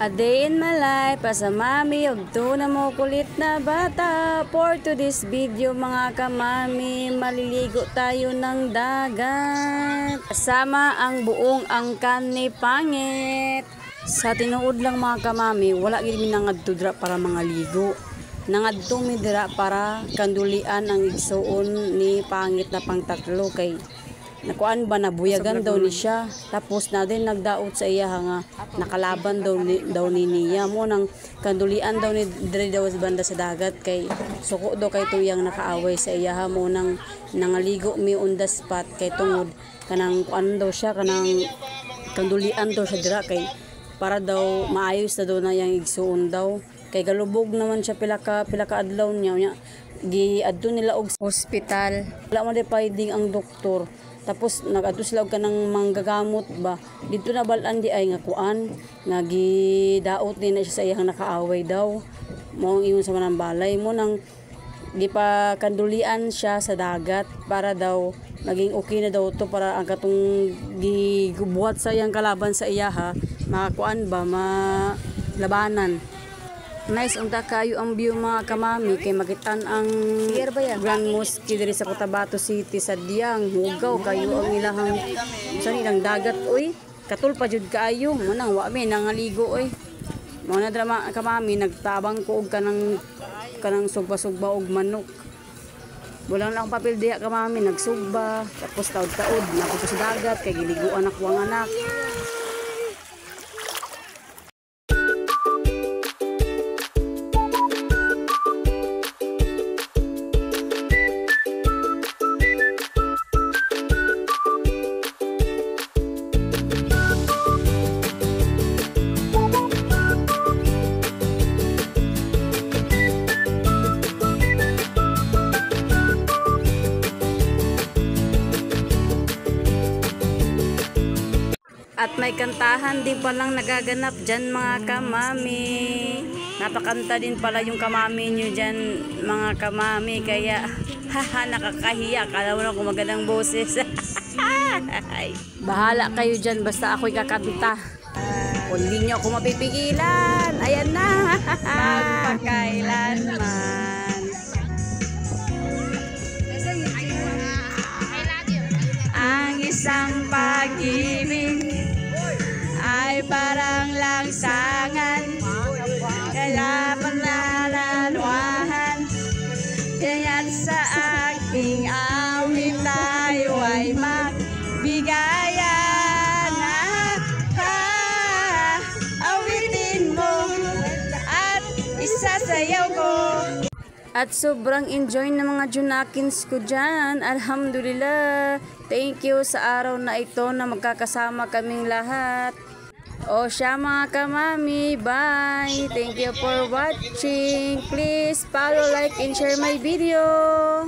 A day in my life as a mami og na mo kulit na bata. For to this video mga kamami, maliligo tayo ng dagat. Kasama ang buong angkan ni Pangit. Sa tinuod lang mga kamami, wala gid mi nangadto dira para mga ligo. Nangadto mi dira para kandulian ang igsuon ni Pangit na pangtatlo kay nakuan ba nabuyagan daw ni siya, tapos na din nagdaot sa iya nga nakalaban daw ni niya mo nang kandulian daw ni dire daw sa banda sa dagat kay suko daw kay tuyang nakaaway sa iya mo nang nangaligo mi on the spot kay tungod kanang kuan daw siya kanang kandulian daw siya dira kay para daw maayos na daw na yang igsuon daw kay galubog naman siya pila ka adlaw niya giadto nila og hospital wala man di pwedeng ang doktor. Tapos nag-adto sila og kanang manggagamot ba. Dito na balan di ay nga kuan nga gidaot din na siya sa iyang nakaaway daw. Mo ingon sa manang balay mo nang gipakandulian siya sa dagat para daw maging okay na daw to para ang katong gigubuhat sa iyang kalaban sa iya ha makakuan ba malabanan. Nice unta kayo ang view mga kamami kay makitan ang Grand Mosque diri sa Cotabato City sa Diang hugaw kayo ang ilahang sa nilang dagat oy katul pa jud kaayo mo nang wa mi nangaligo oy mo na drama kamami nagtabang ko og kanang sugba-sugba og manok bulang lang papel diha kamami nagsugba tapos taod-taod napunta sa dagat kay giliguan ako ang anak. At may kantahan din palang nagaganap dyan mga kamami. Napakanta din pala yung kamami nyo dyan mga kamami. Kaya haha nakakahiya. Kala mo na kung magandang boses. Bahala kayo dyan basta ako'y kakanta. Kung hindi nyo ako mapipigilan. Ayan na. Magpakailanman. Ang isang pag-ibig ay parang langsangan kaya pananaluhan kaya't sa aking awit tayo ay magbigayan awitin mo at isasayaw ko. At sobrang enjoy na mga Junakins ko dyan. Alhamdulillah. Thank you sa araw na ito na magkakasama kaming lahat. O siya mga kamami. Bye. Thank you for watching. Please follow, like, and share my video.